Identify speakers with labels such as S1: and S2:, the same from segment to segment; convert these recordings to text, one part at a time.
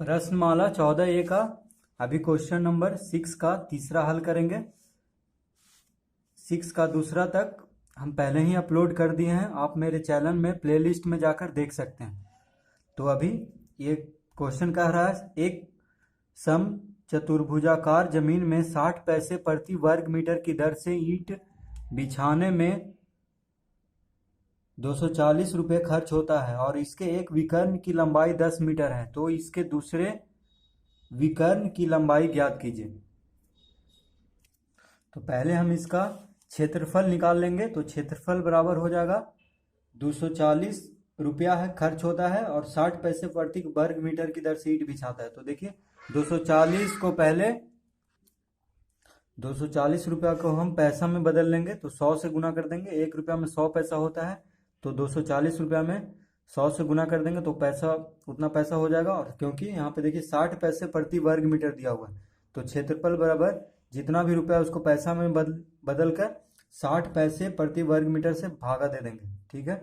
S1: प्रश्नमाला 14A का अभी question number 6 का तीसरा हल करेंगे। 6 का दूसरा तक हम पहले ही अपलोड कर दिए हैं, आप मेरे चैनल में प्लेलिस्ट में जाकर देख सकते हैं। तो अभी ये क्वेश्चन कह रहा है, एक सम चतुर्भुजाकार जमीन में 60 पैसे प्रति वर्ग मीटर की दर से ईंट बिछाने में 240 रुपये खर्च होता है और इसके एक विकर्ण की लंबाई 10 मीटर है, तो इसके दूसरे विकर्ण की लंबाई ज्ञात कीजिए। तो पहले हम इसका क्षेत्रफल निकाल लेंगे। तो क्षेत्रफल बराबर हो जाएगा 240 रुपया है खर्च होता है और 60 पैसे प्रति वर्ग मीटर की दर से ईंट बिछाता है। तो देखिए 240 को पहले 240 रुपया को हम पैसा में बदल लेंगे, तो 100 से गुना कर देंगे। 1 रुपया में 100 पैसा होता है, तो 240 रुपया में 100 से गुना कर देंगे तो पैसा उतना पैसा हो जाएगा। और क्योंकि यहाँ पे देखिए 60 पैसे प्रति वर्ग मीटर दिया हुआ है, तो क्षेत्रफल बराबर जितना भी रुपया उसको पैसा में बदल कर 60 पैसे प्रति वर्ग मीटर से भागा दे देंगे। ठीक है,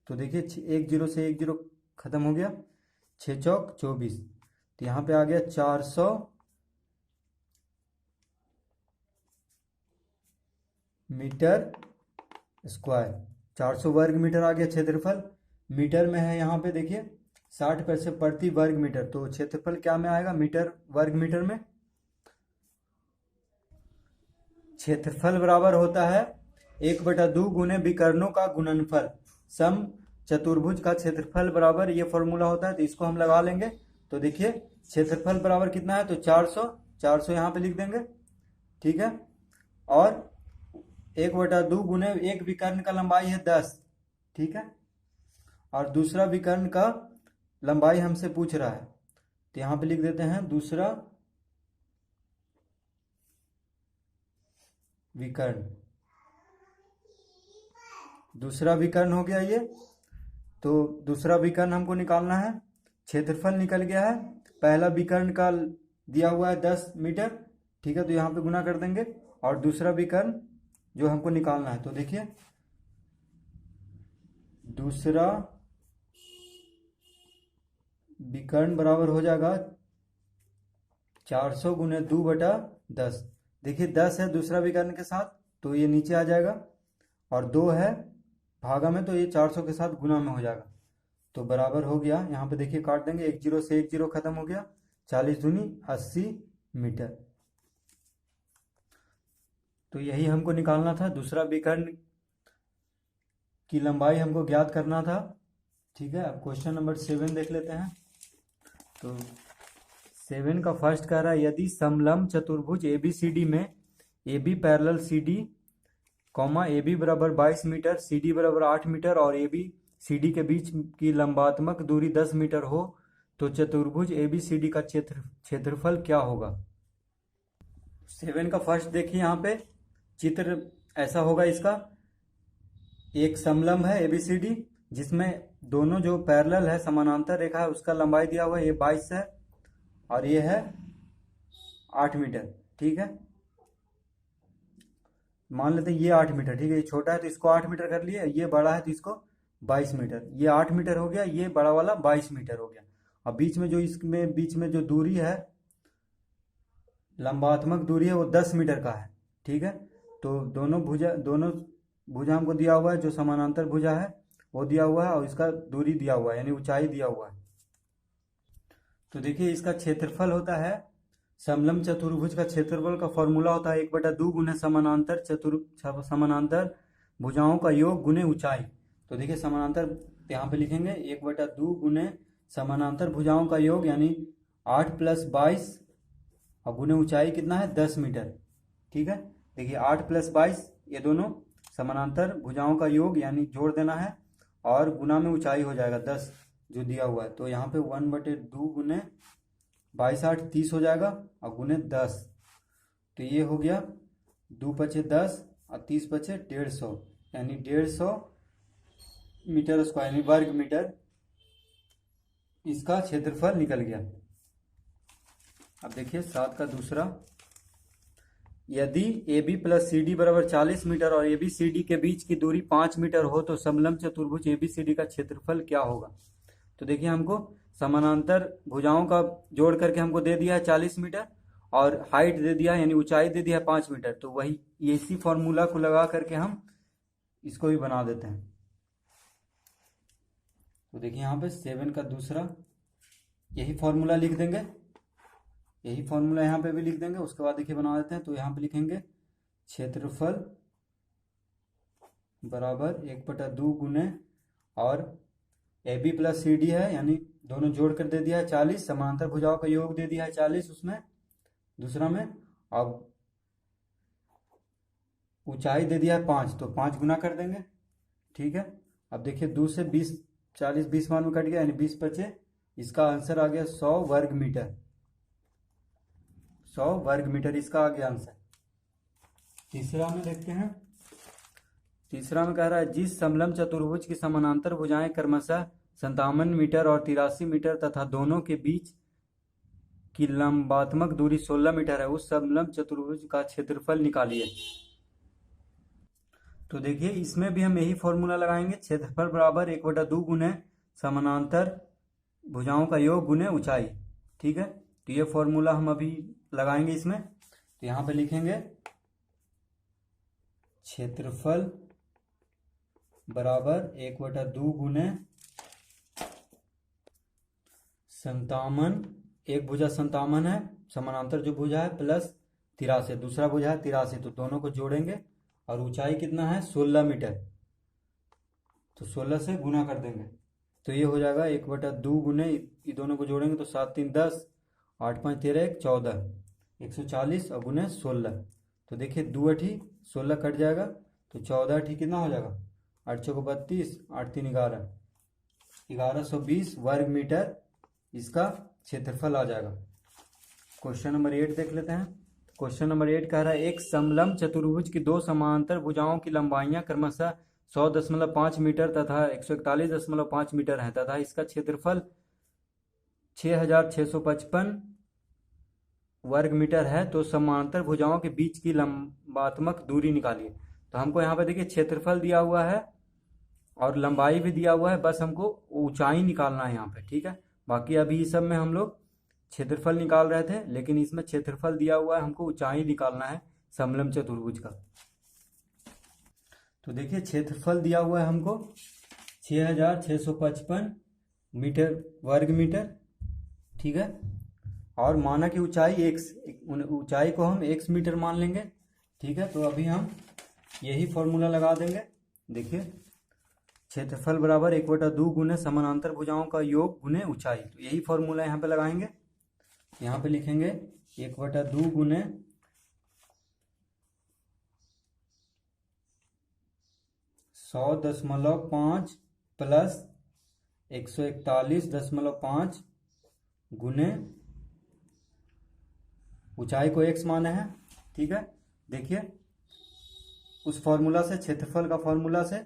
S1: तो देखिए 1 जीरो से 1 जीरो खत्म हो गया, 6 चौक 24, तो यहाँ पे आ गया 400 मीटर स्क्वायर। 400 वर्ग मीटर आ गया क्षेत्रफल। मीटर में है यहाँ पे देखिए 60 पैसे प्रति वर्ग मीटर, तो क्षेत्रफल क्या में आएगा, मीटर वर्ग मीटर में। क्षेत्रफल बराबर होता है 1/2 गुने विकर्णों का गुणनफल। सम चतुर्भुज का क्षेत्रफल बराबर ये फॉर्मूला होता है, तो इसको हम लगा लेंगे। तो देखिए क्षेत्रफल बराबर कितना है, तो 400 यहाँ पे लिख देंगे। ठीक है, और 1/2 गुने एक विकर्ण का लंबाई है 10। ठीक है, और दूसरा विकर्ण का लंबाई हमसे पूछ रहा है, तो यहाँ पे लिख देते हैं दूसरा विकर्ण। दूसरा विकर्ण हो गया ये, तो दूसरा विकर्ण हमको निकालना है। क्षेत्रफल निकल गया है, पहला विकर्ण का दिया हुआ है 10 मीटर। ठीक है, तो यहाँ पे गुना कर देंगे, और दूसरा विकर्ण जो हमको निकालना है, तो देखिए दूसरा विकर्ण बराबर हो जाएगा 400 गुने 2/10। देखिए 10 है दूसरा विकर्ण के साथ, तो ये नीचे आ जाएगा, और 2 है भागा में, तो ये 400 के साथ गुना में हो जाएगा। तो बराबर हो गया, यहाँ पे देखिए काट देंगे, 1 जीरो से 1 जीरो खत्म हो गया, 40 दूनी 80 मीटर। तो यही हमको निकालना था, दूसरा विकर्ण की लंबाई हमको ज्ञात करना था। ठीक है, अब क्वेश्चन नंबर 7 देख लेते हैं। तो 7 का फर्स्ट कह रहा है, यदि समलंब चतुर्भुज ABCD में AB पैरेलल CD, AB बराबर 22 मीटर, CD बराबर 8 मीटर और ABCD के बीच की लंबात्मक दूरी 10 मीटर हो, तो चतुर्भुज ABCD का क्षेत्रफल क्या होगा। 7 का फर्स्ट देखिए, यहाँ पे चित्र ऐसा होगा इसका। एक समलंब है ABCD, जिसमें दोनों जो पैरेलल है, समानांतर रेखा है, उसका लंबाई दिया हुआ है, ये 22 है और ये है 8 मीटर। ठीक है, मान लेते हैं ये 8 मीटर। ठीक है, ये छोटा है तो इसको 8 मीटर कर लिए, ये बड़ा है तो इसको 22 मीटर। ये 8 मीटर हो गया, ये बड़ा वाला 22 मीटर हो गया। अब बीच में जो इसमें बीच में जो दूरी है, लंबात्मक दूरी है, वो 10 मीटर का है। ठीक है, तो दोनों भुजा हमको दिया हुआ है, जो समानांतर भुजा है वो दिया हुआ है, और इसका दूरी दिया हुआ है, यानी ऊंचाई दिया हुआ है। तो देखिए इसका क्षेत्रफल होता है, समलंब चतुर्भुज का क्षेत्रफल का फॉर्मूला होता है 1/2 गुने समानांतर भुजाओं का योग गुने ऊंचाई। तो देखिए समानांतर यहाँ पे लिखेंगे 1/2 गुने समानांतर भुजाओं का योग, यानी 8 + 22 और गुने ऊंचाई कितना है, 10 मीटर। ठीक है, देखिए 8 + 22 ये दोनों समानांतर भुजाओं का योग, यानी जोड़ देना है, और गुना में ऊंचाई हो जाएगा 10 जो दिया हुआ है। तो यहाँ पे 1/2 गुने 22 8 30 हो जाएगा, और गुने 10, तो ये हो गया 2 × 10 और 30 × 150, यानी 150 मीटर स्क्वायर, यानी वर्ग मीटर इसका क्षेत्रफल निकल गया। अब देखिए 7 का दूसरा, यदि AB + CD बराबर 40 मीटर और ABCD के बीच की दूरी 5 मीटर हो, तो समलंब चतुर्भुज ABCD का क्षेत्रफल क्या होगा। तो देखिए हमको समानांतर भुजाओं का जोड़ करके हमको दे दिया है 40 मीटर, और हाइट दे दिया है यानी ऊंचाई दे दिया है 5 मीटर। तो वही इसी फॉर्मूला को लगा करके हम इसको भी बना देते हैं। तो देखिए यहाँ पे 7 का दूसरा यही फॉर्मूला लिख देंगे, यही फॉर्मूला यहाँ पे भी लिख देंगे। उसके बाद देखिए बना देते हैं। तो यहाँ पे लिखेंगे क्षेत्रफल बराबर 1/2 गुने, और AB प्लस CD है यानी दोनों जोड़ कर दे दिया है 40, समांतर भुजाओं का योग दे दिया है 40 उसमें दूसरा में। अब ऊंचाई दे दिया है 5, तो 5 गुना कर देंगे, ठीक है। अब देखिए 2 से 20, 40 20 मान में कट गया यानी 20 बचे। इसका आंसर आ गया 100 वर्ग मीटर, 100 वर्ग मीटर इसका आ गया आंसर। तीसरा में देखते हैं। तीसरा में कह रहा है जिस समलंब चतुर्भुज की समानांतर भुजाएं क्रमशः 57 मीटर और 83 मीटर तथा दोनों के बीच की लंबात्मक दूरी 16 मीटर है, उस समलंब चतुर्भुज का क्षेत्रफल निकालिए। तो देखिए इसमें भी हम यही फॉर्मूला लगाएंगे, क्षेत्रफल बराबर 1/2 गुने समानांतर भुजाओं का योग गुने ऊंचाई, ठीक है। तो ये फॉर्मूला हम अभी लगाएंगे इसमें। तो यहाँ पे लिखेंगे क्षेत्रफल बराबर 1/2 गुने 57, एक भुजा 57 है, समानांतर जो भुजा है, प्लस 83 दूसरा भुजा है 83, तो दोनों को जोड़ेंगे और ऊंचाई कितना है 16 मीटर, तो 16 से गुना कर देंगे। तो ये हो जाएगा 1/2 गुने, ये दोनों को जोड़ेंगे तो 7 3 10, 8 5 13 1 14, 140 और गुने 16। तो देखिए 2 अठी 16 कट जाएगा, तो 14 अठी कितना हो जाएगा 8 चौको 32, 8 3 11, 1120 वर्ग मीटर इसका क्षेत्रफल आ जाएगा। क्वेश्चन नंबर 8 देख लेते हैं। क्वेश्चन नंबर 8 कह रहा है एक समलंब चतुर्भुज की दो समांतर भुजाओं की लंबाइयां क्रमशः 100.5 मीटर तथा 141.5 मीटर है तथा इसका क्षेत्रफल 6655 वर्ग मीटर है, तो समांतर भुजाओं के बीच की लंबात्मक दूरी निकालिए। तो हमको यहाँ पे देखिए क्षेत्रफल दिया हुआ है और लंबाई भी दिया हुआ है, बस हमको ऊंचाई निकालना है यहाँ पे, ठीक है। बाकी अभी इस सब में हम लोग क्षेत्रफल निकाल रहे थे, लेकिन इसमें क्षेत्रफल दिया हुआ है, हमको ऊंचाई निकालना है समलंब चतुर्भुज का। तो देखिए क्षेत्रफल दिया हुआ है हमको 6655 मीटर वर्ग मीटर, ठीक है। और माना कि ऊंचाई x, ऊंचाई को हम x मीटर मान लेंगे, ठीक है। तो अभी हम यही फॉर्मूला लगा देंगे। देखिए क्षेत्रफल बराबर 1/2 गुने समानांतर भुजाओं का योग गुने ऊंचाई, तो यही फॉर्मूला यहाँ पे लगाएंगे। यहाँ पे लिखेंगे 1/2 गुने 100.5 प्लस 141.5 गुने ऊंचाई को x माना है, ठीक है। देखिए उस फॉर्मूला से, क्षेत्रफल का फॉर्मूला से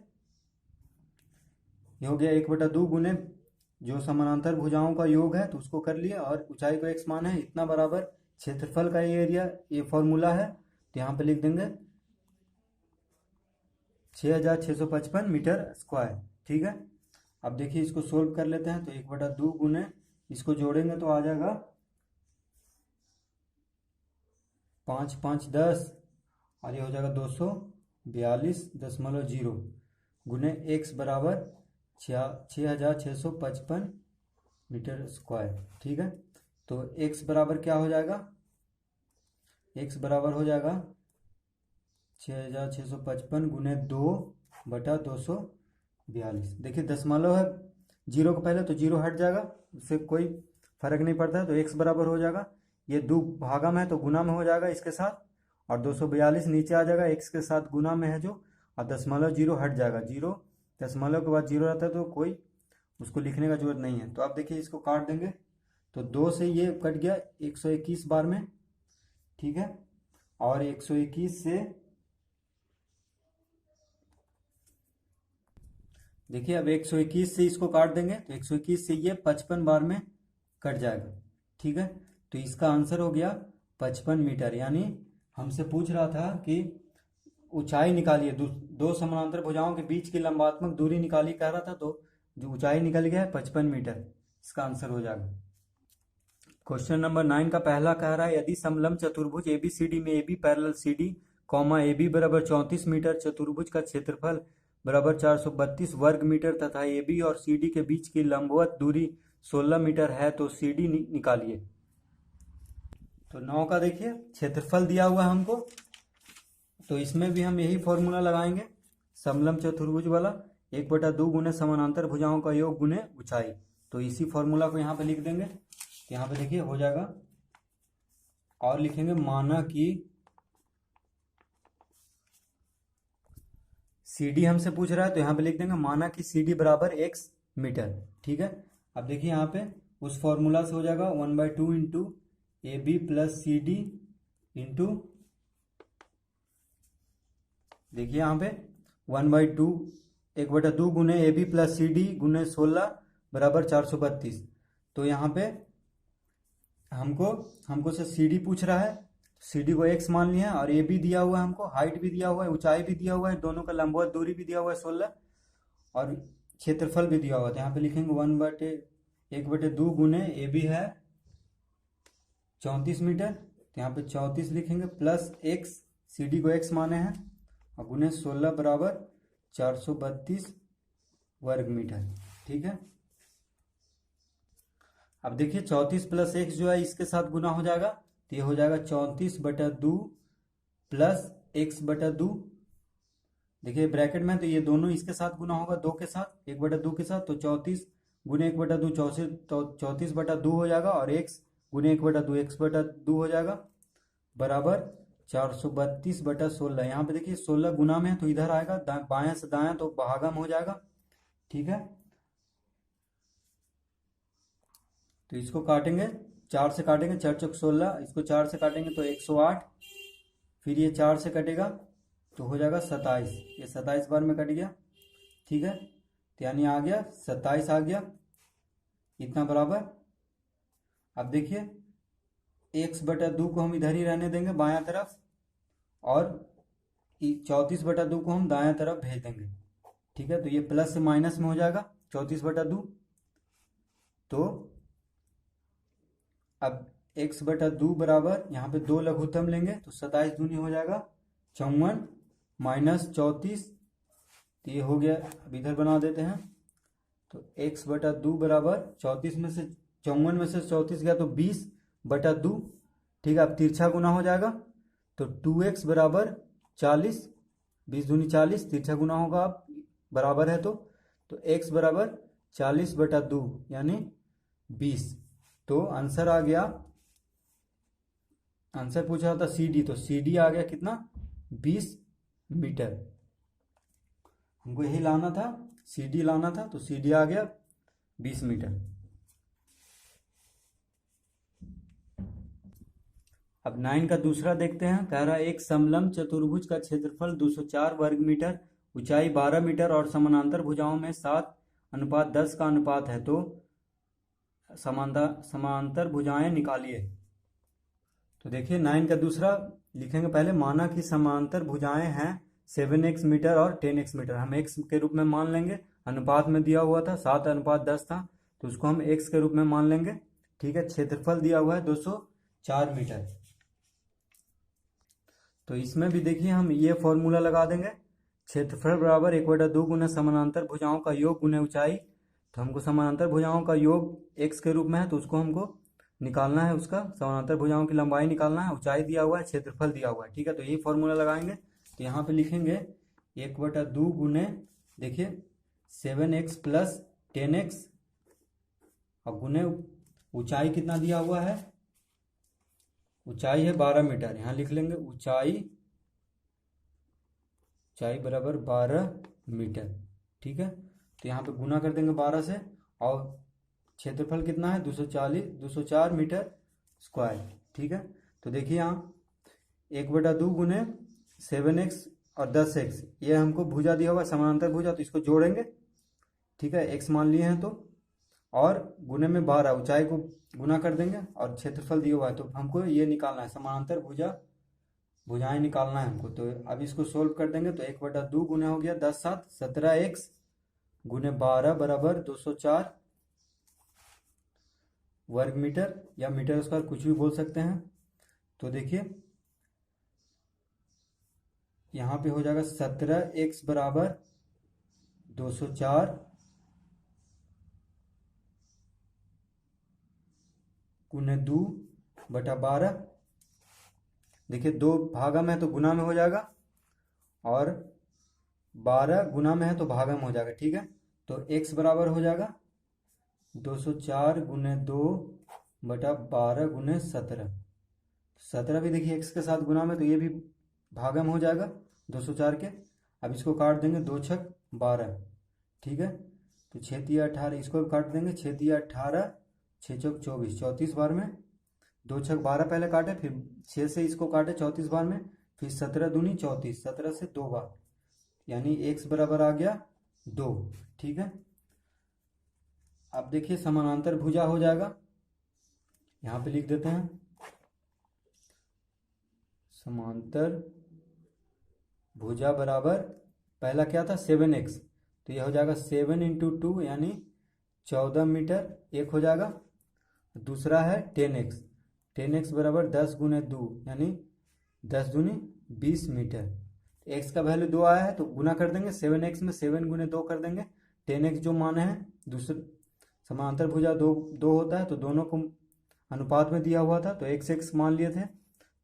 S1: ये हो गया 1/2 गुने जो समानांतर भुजाओं का योग है, तो उसको कर लिया, और ऊंचाई को x माना है, इतना बराबर क्षेत्रफल का ये एरिया, ये फॉर्मूला है। तो यहाँ पे लिख देंगे 6655 मीटर स्क्वायर, ठीक है। अब देखिए इसको सोल्व कर लेते हैं। तो 1/2 गुने इसको जोड़ेंगे तो आ जाएगा 5 5 10, और ये हो जाएगा 242.0 गुने x बराबर 6655 मीटर स्क्वायर, ठीक है। तो x बराबर क्या हो जाएगा, x बराबर हो जाएगा 6655 गुने 2/242। देखिए दशमलव है जीरो को पहले, तो जीरो हट जाएगा, उससे कोई फर्क नहीं पड़ता है। तो x बराबर हो जाएगा, ये 2 भागा में है तो गुना में हो जाएगा इसके साथ, और 242 नीचे आ जाएगा, x के साथ गुना में है जो, और दशमलव जीरो हट जाएगा। जीरो दशमलव के बाद जीरो रहता है तो कोई उसको लिखने का जरूरत नहीं है। तो आप देखिए इसको काट देंगे, तो 2 से ये कट गया 121 बार में, ठीक है। और 121 से देखिए अब 121 से इसको काट देंगे, तो 121 से ये 55 बार में कट जाएगा, ठीक है। तो इसका आंसर हो गया 55 मीटर। यानी हमसे पूछ रहा था कि ऊंचाई निकालिए, दो समानांतर भुजाओं के बीच की लंबात्मक दूरी निकालिए कह रहा था, तो जो ऊंचाई निकल गया है 55 मीटर, इसका आंसर हो जाएगा। क्वेश्चन नंबर 9 का पहला कह रहा है यदि समलंब चतुर्भुज ABCD में AB parallel CD comma AB बराबर 34 मीटर, चतुर्भुज का क्षेत्रफल बराबर 432 वर्ग मीटर तथा AB और CD के बीच की लंबवत दूरी 16 मीटर है तो CD निकालिए। तो 9 का देखिए क्षेत्रफल दिया हुआ है हमको, तो इसमें भी हम यही फॉर्मूला लगाएंगे समलंब चतुर्भुज वाला, 1/2 गुने समानांतर भुजाओं का योग गुने ऊंचाई। तो इसी फॉर्मूला को यहाँ पे लिख देंगे। तो यहाँ पे देखिए हो जाएगा, और लिखेंगे माना कि CD हमसे पूछ रहा है तो यहाँ पे लिख देंगे माना कि CD बराबर x मीटर। ठीक है, अब देखिए यहाँ पे उस फॉर्मूला से हो जाएगा 1/2 into AB plus CD into, देखिए यहाँ पे 1/2 गुने AB प्लस CD गुने 16 बराबर 432। तो यहाँ पे हमको से CD पूछ रहा है, CD को x मान लिया है और AB दिया हुआ है, हमको हाइट भी दिया हुआ है, ऊंचाई भी दिया हुआ है, दोनों का लंबवत दूरी भी दिया हुआ है 16 और क्षेत्रफल भी दिया हुआ है। तो यहाँ पे लिखेंगे 1/2 गुने AB है 34 मीटर, तो यहाँ पे 34 लिखेंगे प्लस x, CD को x माने हैं और गुने 16 बराबर 432 वर्ग मीटर। ठीक है, अब देखिए 34 प्लस x जो है इसके साथ गुना हो जाएगा, तो ये हो जाएगा 34/2 प्लस x/2। देखिए ब्रैकेट में, तो ये दोनों इसके साथ गुना होगा 2 के साथ, 1/2 के साथ, तो 34 गुने 1/2 34/2 हो जाएगा और x गुने 1/2 x/2 हो जाएगा बराबर 432/16। यहाँ पे देखिए 16 गुना में है तो इधर आएगा, बायां से दायां तो भागम हो जाएगा। ठीक है, तो इसको काटेंगे, 4 से काटेंगे, 4 चौक 16, इसको 4 से काटेंगे तो 108, फिर ये 4 से कटेगा तो हो जाएगा 27, ये 27 बार में कट गया। ठीक है, तो यानी आ गया 27 आ गया इतना बराबर। अब देखिए x/2 को हम इधर ही रहने देंगे बायां तरफ और 34/2 को हम दायां तरफ भेज देंगे। ठीक है, तो ये प्लस से माइनस में हो जाएगा 34/2। तो अब x/2 बराबर यहाँ पे 2 लघुत्तम लेंगे तो 27 दूनी हो जाएगा 54 माइनस 34, तो ये हो गया। अब इधर बना देते हैं, तो x/2 बराबर 34 में से 54 में से 34 गया तो 20/2। ठीक है, अब तिरछा गुना हो जाएगा तो 2x बराबर 40, 20 दूनी 40, तिरछा गुना होगा अब बराबर है तो x बराबर 40/2 यानी 20। तो आंसर आ गया, आंसर पूछा था CD, तो CD आ गया कितना 20 मीटर। हमको यही लाना था, CD लाना था, तो CD आ गया 20 मीटर। अब 9 का दूसरा देखते हैं, कह रहा है एक समलंब चतुर्भुज का क्षेत्रफल 204 वर्ग मीटर, ऊंचाई 12 मीटर और समानांतर भुजाओं में 7:10 का अनुपात है, तो समांतर भुजाएं निकालिए। तो देखिए 9 का दूसरा लिखेंगे, पहले माना कि समांतर भुजाएं हैं 7x मीटर और 10x मीटर, हम x के रूप में मान लेंगे, अनुपात में दिया हुआ था 7:10 था तो उसको हम x के रूप में मान लेंगे। ठीक है, क्षेत्रफल दिया हुआ है 204 मीटर। तो इसमें भी देखिए हम ये फॉर्मूला लगा देंगे, क्षेत्रफल बराबर 1/2 गुना समानांतर भुजाओं का योग गुने ऊंचाई। तो हमको समानांतर भुजाओं का योग x के रूप में है तो उसको हमको निकालना है, उसका समानांतर भुजाओं की लंबाई निकालना है, ऊंचाई दिया हुआ है, क्षेत्रफल दिया हुआ है। ठीक है, तो यही फॉर्मूला लगाएंगे। तो यहाँ पे लिखेंगे 1/2 गुने, देखिए 7x प्लस 10x और गुने ऊंचाई कितना दिया हुआ है, ऊंचाई है 12 मीटर, यहाँ लिख लेंगे ऊंचाई बराबर 12 मीटर। ठीक है, तो यहाँ पे गुना कर देंगे 12 से और क्षेत्रफल कितना है 204 मीटर स्क्वायर। ठीक है, तो देखिए यहाँ 1/2 गुने 7x और 10x, ये हमको भुजा दिया हुआ समानांतर भुजा, तो इसको जोड़ेंगे। ठीक है, x मान लिए हैं तो, और गुने में 12, ऊंचाई को गुना कर देंगे और क्षेत्रफल दिया हुआ है, तो हमको ये निकालना है समानांतर भुजाएं निकालना है हमको। तो अब इसको सोल्व कर देंगे, तो 1/2 गुने हो गया 10 7 17x गुने 12 बराबर 204 वर्ग मीटर या मीटर स्क्वायर कुछ भी बोल सकते हैं। तो देखिए यहाँ पे हो जाएगा 17x बराबर 204 गुने 2/12। देखिए 2 भागा में है तो गुना में हो जाएगा और 12 गुना में है तो भागा में हो जाएगा। ठीक है, तो x बराबर हो जाएगा 204 गुने 2/12 गुने 17। 17 भी देखिए x के साथ गुना में, तो ये भी भागा में हो जाएगा 204 के। अब इसको काट देंगे, 2 छक 12। ठीक है, तो 6 तिया 18, इसको भी काट देंगे, 6 तिया 18, 6 चौक 24, 34 बार में। 2 छक 12 पहले काटे, फिर 6 से इसको काटे 34 बार में, फिर 17 दूनी 34, 17 से 2 बार, यानी x बराबर आ गया 2। ठीक है, अब देखिए समानांतर भुजा हो जाएगा, यहाँ पे लिख देते हैं समांतर भुजा बराबर, पहला क्या था 7x, तो यह हो जाएगा 7 × 2 यानी 14 मीटर एक हो जाएगा। दूसरा है 10x, 10x बराबर 10 गुने 2 यानी 10 दूनी 20 मीटर। x का वैल्यू 2 आया है तो गुना कर देंगे, 7x में 7 गुने 2 कर देंगे। 10x जो मान है, दूसरे समांतर भुजा दो होता है तो दोनों को अनुपात में दिया हुआ था, तो x मान लिए थे।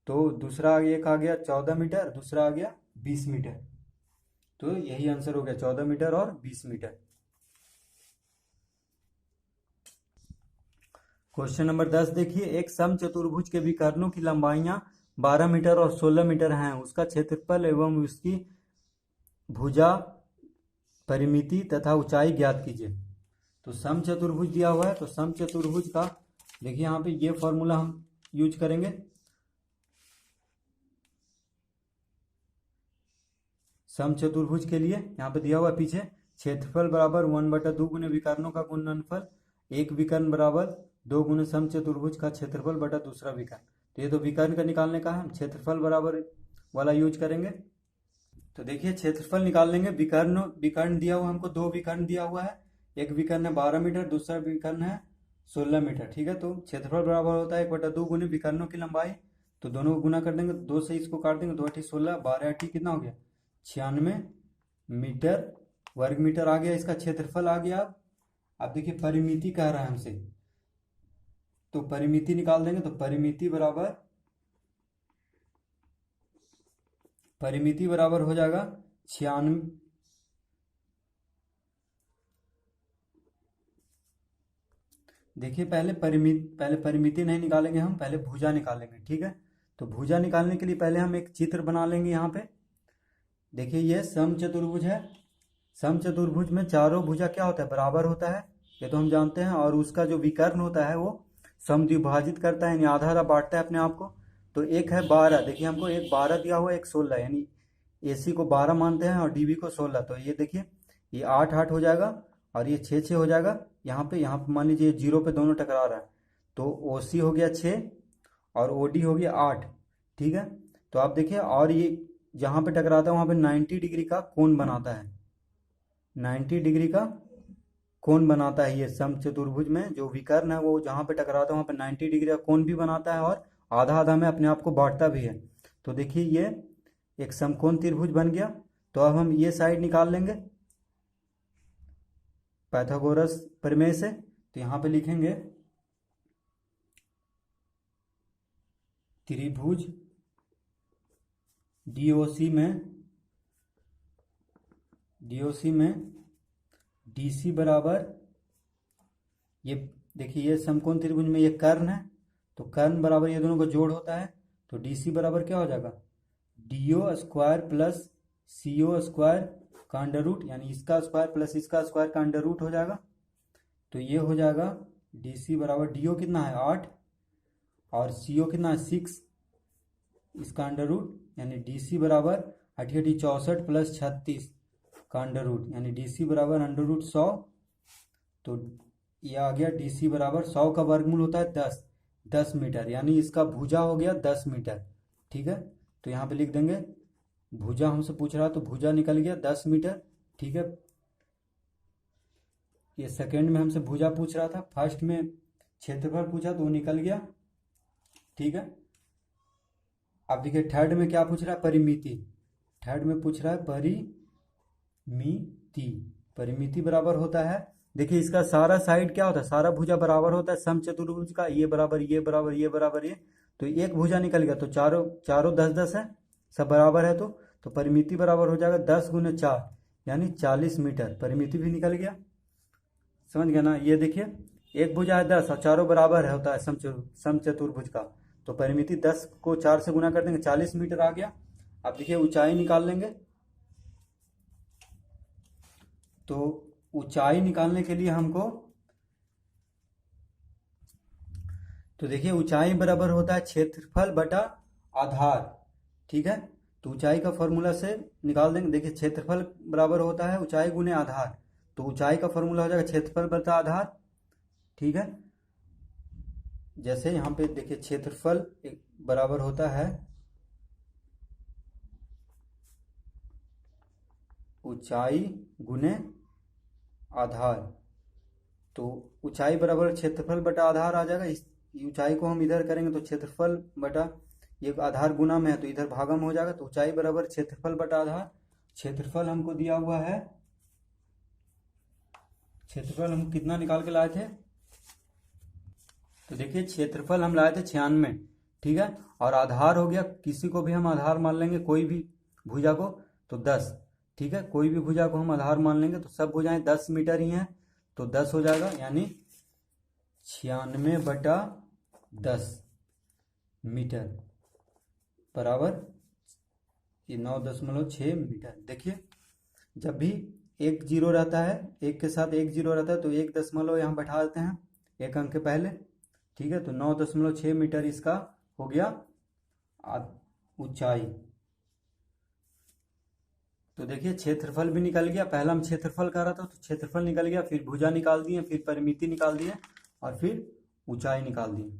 S1: तो दूसरा एक आ गया 14 मीटर, दूसरा आ गया 20 मीटर। तो यही आंसर हो गया 14 मीटर और 20 मीटर। क्वेश्चन नंबर 10 देखिए, एक समचतुर्भुज के विकर्णों की लंबाइयां 12 मीटर और 16 मीटर हैं। उसका क्षेत्रफल एवं उसकी भुजा परिमिति तथा ऊंचाई ज्ञात कीजिए। तो समचतुर्भुज दिया हुआ है, तो समचतुर्भुज का देखिए यहाँ पे ये फॉर्मूला हम यूज करेंगे। समचतुर्भुज के लिए यहाँ पे दिया हुआ है पीछे, क्षेत्रफल बराबर 1/2 गुने विकर्णों का गुणनफल, एक विकर्ण बराबर 2 गुने समचतुर्भुज का क्षेत्रफल बटा दूसरा विकर्ण। तो ये तो विकर्ण का निकालने का है, हम क्षेत्रफल बराबर वाला यूज करेंगे। तो देखिए क्षेत्रफल निकाल लेंगे, विकर्ण दिया हुआ हमको, 2 विकर्ण दिया हुआ है, एक विकर्ण है 12 मीटर, दूसरा विकर्ण है 16 मीटर। ठीक है, तो क्षेत्रफल बराबर होता है 1/2 गुने विकर्णों की लंबाई, तो दोनों को गुना कर देंगे, 2 से इसको काट देंगे, 2 8 16, 12 8 कितना हो गया 96 मीटर वर्ग मीटर आ गया, इसका क्षेत्रफल आ गया। अब देखिए परिमिति कह रहा है हमसे, तो परिमिति निकाल देंगे, तो परिमिति बराबर हो जाएगा 96। देखिए पहले परिमिति नहीं निकालेंगे, हम पहले भुजा निकालेंगे। ठीक है, तो भुजा निकालने के लिए पहले हम एक चित्र बना लेंगे। यहाँ पे देखिए ये समचतुर्भुज है, समचतुर्भुज में चारों भुजा क्या होता है, बराबर होता है, ये तो हम जानते हैं। और उसका जो विकर्ण होता है वो समद्विभाजित करता है, यानी आधा आधा बांटता है अपने आप को। तो एक है 12, देखिए हमको एक 12 दिया हुआ है, एक 16, यानी AC को 12 मानते हैं और DB को 16। तो ये देखिए ये 8 8 हो जाएगा और ये 6 6 हो जाएगा। यहाँ पे मान लीजिए 0 पे दोनों टकरा रहा है, तो OC हो गया 6 और OD हो गया 8। ठीक है, तो आप देखिए, और ये जहाँ पे टकराता है वहाँ पे 90 डिग्री का कोण बनाता है, 90 डिग्री का कोण बनाता है। ये समचतुर्भुज में जो विकर्ण है वो जहाँ पे टकराता है वहाँ पे 90 डिग्री का कोण भी बनाता है और आधा आधा में अपने आप को बांटता भी है। तो देखिए ये एक समकोण त्रिभुज बन गया। तो अब हम ये साइड निकाल लेंगे पाइथागोरस प्रमेय से। तो यहाँ पे लिखेंगे त्रिभुज DOC में DC बराबर, ये देखिए ये समकोण त्रिभुज में ये कर्ण है, तो कर्ण बराबर ये दोनों का जोड़ होता है। तो DC बराबर क्या हो जाएगा, DO square plus CO square का अंडर रूट, यानी इसका स्क्वायर प्लस इसका स्क्वायर का अंडर रूट हो जाएगा। तो ये हो जाएगा DC बराबर, DO कितना है 8 और CO कितना है 6, इसका अंडर रूट, यानी DC बराबर 8 8 64 प्लस 36 का अंडर रूट, यानी DC बराबर अंडर रूट 100। तो ये आ गया DC बराबर 100 का वर्गमूल होता है 10 मीटर, यानी इसका भुजा हो गया 10 मीटर। ठीक है, तो यहाँ पे लिख देंगे भुजा हमसे पूछ रहा, तो भुजा निकल गया 10 मीटर। ठीक है, ये सेकंड में हमसे भुजा पूछ रहा था, फर्स्ट में क्षेत्रफल पूछा तो वो निकल गया, ठीक है। अब देखिए थर्ड में क्या पूछ रहा है, परिमिति। थर्ड में पूछ रहा है परिमिति। परिमिति बराबर होता है, देखिए इसका सारा साइड क्या होता है, सारा भुजा बराबर होता है समचतुर्भुज का, ये बराबर ये बराबर ये बराबर ये, तो एक भुजा निकल गया, तो चारों चारों 10-10 है, सब बराबर है, तो परिमिति बराबर हो जाएगा 10 × 4 यानी 40 मीटर। परिमिति भी निकल गया, समझ गया ना। ये देखिए एक भुजा है 10 और चारों बराबर है होता है समचतुर्भुज का, तो परिमिति 10 को 4 से गुना कर देंगे 40 मीटर आ गया। अब देखिए ऊंचाई निकाल लेंगे, तो ऊंचाई निकालने के लिए हमको, तो देखिए ऊंचाई बराबर होता है क्षेत्रफल बटा आधार, ठीक है। तो ऊंचाई का फॉर्मूला से निकाल देंगे, देखिए क्षेत्रफल बराबर होता है ऊंचाई गुने आधार, तो ऊंचाई का फॉर्मूला हो जाएगा क्षेत्रफल बटा आधार, ठीक है। जैसे यहाँ पे देखिए क्षेत्रफल बराबर होता है ऊंचाई गुने आधार, तो ऊंचाई बराबर क्षेत्रफल बटा आधार आ जाएगा। इस ऊंचाई को हम इधर करेंगे तो क्षेत्रफल बटा, ये आधार गुना में है तो इधर भागम हो जाएगा, तो ऊंचाई बराबर क्षेत्रफल बटा आधार। क्षेत्रफल हमको दिया हुआ है, क्षेत्रफल हम कितना निकाल के लाए थे, तो देखिए क्षेत्रफल हम लाए थे 96, ठीक है। और आधार हो गया, किसी को भी हम आधार मान लेंगे, कोई भी भुजा को, तो 10, ठीक है। कोई भी भुजा को हम आधार मान लेंगे, तो सब भुजाएं 10 मीटर ही हैं, तो 10 हो जाएगा, यानी 96/10 मीटर बराबर ये 9.6 मीटर। देखिए जब भी एक जीरो रहता है, एक के साथ एक जीरो रहता है, तो 1 दशमलव यहाँ बैठा देते हैं एक अंक के पहले, ठीक है। तो 9.6 मीटर इसका हो गया ऊंचाई। तो देखिए क्षेत्रफल भी निकल गया, पहला हम क्षेत्रफल कर रहा था तो क्षेत्रफल निकल गया, फिर भुजा निकाल दिए, फिर परिमिति निकाल दिए और फिर ऊंचाई निकाल दिए।